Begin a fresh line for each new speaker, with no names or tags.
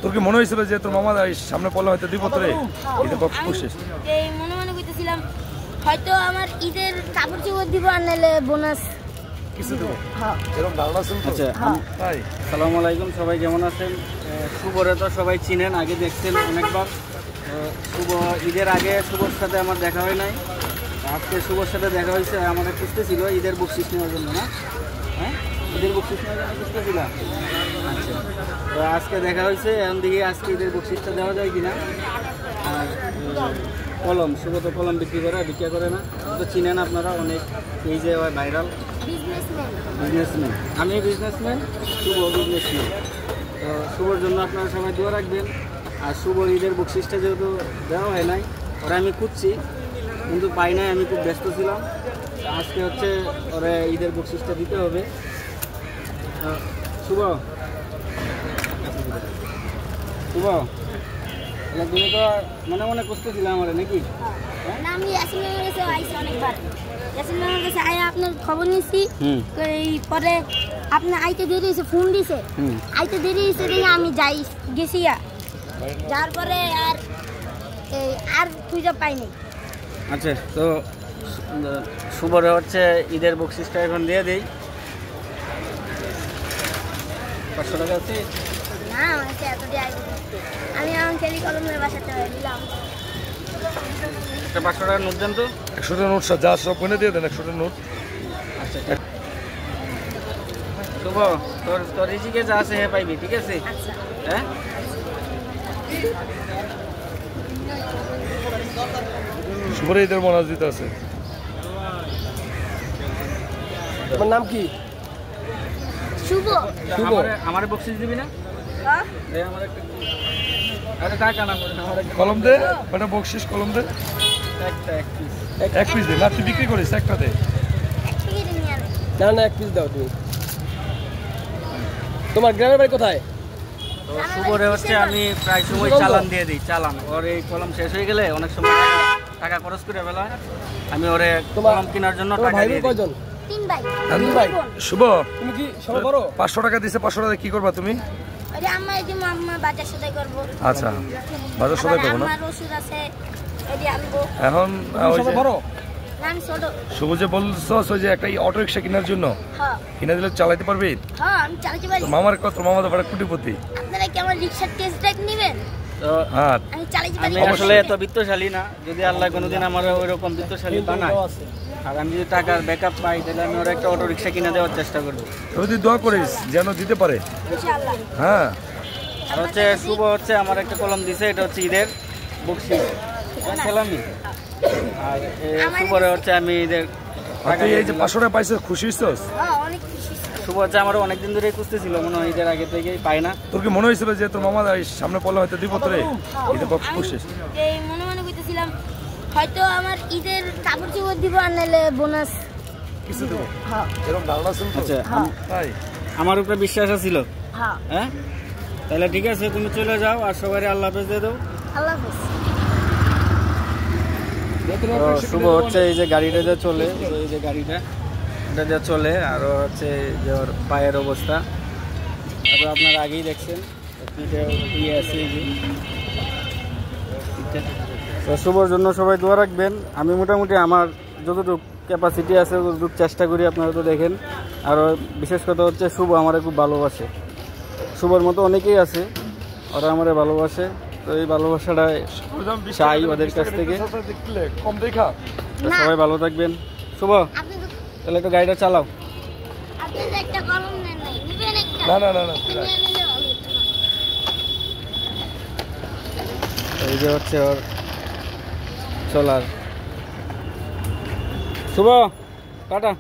তোর কি মনে হয়েছিল যে তোর মামা সামনে পড়লে হয়তো দিব তোরে ঈদের বকশিস?
এই মনে মনে কইতেছিলাম হয়তো আমার ঈদের কাপড় চোপড় দিব আর নাহলে বোনাস
কিছু দেব। হ্যাঁ, এরকম ধারণা ছিল।
আচ্ছা,
তাই
আসসালামু আলাইকুম, সবাই কেমন আছেন? শুভরে তো সবাই চিনেন, আগে দেখছেন অনেকবার। শুভ ঈদের আগে শুভর সাথে আমার দেখা হয় নাই, আজকে শুভর সাথে দেখা হয়েছে। আমাদের খুঁজতেছিল ঈদের বকশিস নেওয়ার জন্য, না? হ্যাঁ, ঈদের বকশিস নেওয়ার জন্য খুঁজতেছিল। আচ্ছা, তো আজকে দেখা হয়েছে, এখন দিকে আজকে ঈদের বকশিসটা দেওয়া যায় কিনা। আর কলম, শুভ তো কলম বিক্রি করে না, তো চিনেন আপনারা, অনেক এই যে ভাইরাল বিজনেসম্যান। আমি বিজনেসম্যান, শুভ বিজনেসম্যান। তো শুভর জন্য আপনারা সবাই দোয়া রাখবেন। আর শুভ ঈদের বকশিসটা যেহেতু দেওয়া হয় নাই, ওরা আমি খুঁজছি কিন্তু পাই নাই, আমি খুব ব্যস্ত ছিলাম। আজকে হচ্ছে ওরা ঈদের বকশিসটা দিতে হবে। শুভ শুভ তুমি তো মনে মনে খুঁজতেছিলাম আমার, নাকি?
আমি ইয়াসমিনের কাছে আইছি অনেকবার, ইয়াসমিনের কাছে আয়া আপনার খবর নিছি। এই পরে আপনি আইতে দেরি হয়েছে, ফোন দিছে, আইতে দেরি হয়েছে দেখে আমি গেছি, যার পরে আর খুঁজে পাইনি।
আচ্ছা, তো শুভরে হচ্ছে ঈদের বকশিসটা এখন দিয়ে দিই। 500 টাকা আছে
না, আমার কাছে এত দিয়ে আমি আমার খেলি কলমের বাসাতে নিলাম।
500 টাকার নোট দেন তো।
100 টাকা নোট যা সব কোনে দিয়ে দেন, 100 টাকা নোট।
আচ্ছা, শুভ তোর রিজিকে যা আছে হে পাইবি, ঠিক আছে? হ্যাঁ,
শুভরে ঈদের বোনাস দিতে আছে।
তোমার নাম কি?
শুভ।
আমার বকশিস দিবি না? আমার একটা
কলম দে, ওটা বকশিস কলম দে। এক পিস দে, না তুই বিক্রি করিস, একটা দে।
না না, 1 পিস দাও তুমি। তোমার গ্রামের বাড়ি কোথায়?
তো শুভরে হচ্ছে আমি প্রায় সময় চালান দিয়ে দিই, চালান। ওর এই কলম শেষ হয়ে গেলে অনেক সময় টাকা খরচ করে ফেলা, আমি ওরে কলম কেনার জন্য টাকা দিয়ে দিই।
কয়জন?
3 ভাই।
3 ভাই।
শুভ,
তুমি কি সবাই বড়?
500 টাকা দিছে, 500 টাকা কি করবা তুমি?
ওরে আম্মা বাজার সদাই করব।
আচ্ছা, বাজার সদাই করব না?
আমার ওষুধ আছে, এডি আনবো।
এখন ওই যে
বড়
আমি ছোট।
শুভ যে বলছস ওই যে একটা অটো রিকশা কেনার জন্য,
হ্যাঁ
কিনে দিলে চালাতে পারবি?
হ্যাঁ, আমি চালাতে পারি।
তোর মামার কত? মামা তো বড় কোটিপতি।
আপনারা কি আমার রিকশার টেস্ট ড্রাইভ নেবেন?
তো
হ্যাঁ,
আমি চালাতে পারি।
আমি আসলে এত বিত্তশালী না, যদি আল্লাহ কোনোদিন আমার ওইরকম বিত্তশালী বানায় আর আমি যদি টাকার ব্যাকআপ পাই, তাহলে আমি ওর একটা অটো রিকশা কিনে দেওয়ার চেষ্টা করবো।
তুই দোয়া করিস যেন দিতে পারে।
ইনশাআল্লাহ।
হ্যাঁ,
আর হচ্ছে শুভ হচ্ছে আমার একটা কলম দিছে, এটা হচ্ছে ঈদের বকশিস, সালামি। আর শুভরে হচ্ছে আমি ঈদের
তুই এই যে 500 টাকা পাইছিস, খুশি হইছিস?
হ্যাঁ, অনেক খুশি।
শুভ হচ্ছে আমার অনেকদিন ধরেই খুঁজতেছিল, মনে হয় ঈদের আগে থেকেই পাই না।
তোর কি মনে হয়েছিল যে তোর মামা সামনে পড়লে হয়তো দিব তোরে ঈদের বকশিস?
এই মনে মনে কইতেছিলাম হয়তো আমার ঈদের কাপড় চোপড় দিব আর নাহলে বোনাস
কিছু দেব। হ্যাঁ, এরকম ধারণা ছিল।
আচ্ছা,
তাই
আমার উপরে বিশ্বাস ছিল।
হ্যাঁ,
হ্যাঁ, তাহলে ঠিক আছে, তুমি চলে যাও আর সবাই আল্লাহ হাফেজ দিয়ে দাও।
আল্লাহ হাফেজ।
শুভ হচ্ছে এই যে গাড়িটা যে চলে, এই যে গাড়িটা এটা যে চলে, আর হচ্ছে যে ওর পায়ের অবস্থা আপনারা আগেই দেখছেন। আছে এই যে, তো শুভর জন্য সবাই দোয়া রাখবেন। আমি মোটামুটি আমার যতটুকু ক্যাপাসিটি আছে ততটুকু চেষ্টা করি, আপনারা তো দেখেন। আর বিশেষ কথা হচ্ছে শুভ আমারে খুব ভালোবাসে। শুভর মতো অনেকেই আছে, ওরা আমারে ভালোবাসে। তো এই ভালোবাসাটা চাই ওদের কাছ থেকে।
কম দেখা।
সবাই ভালো থাকবেন। শুভ,
আপনি তো
তাহলে একটু গাড়িটা চালাও।
আপনি তো একটা কলম নেন নাই, নিবেন একটা?
না না না না,
নিয়ে নিলে ভালো হতো না।
এই যে হচ্ছে ওর চলার। শুভ, টাটা।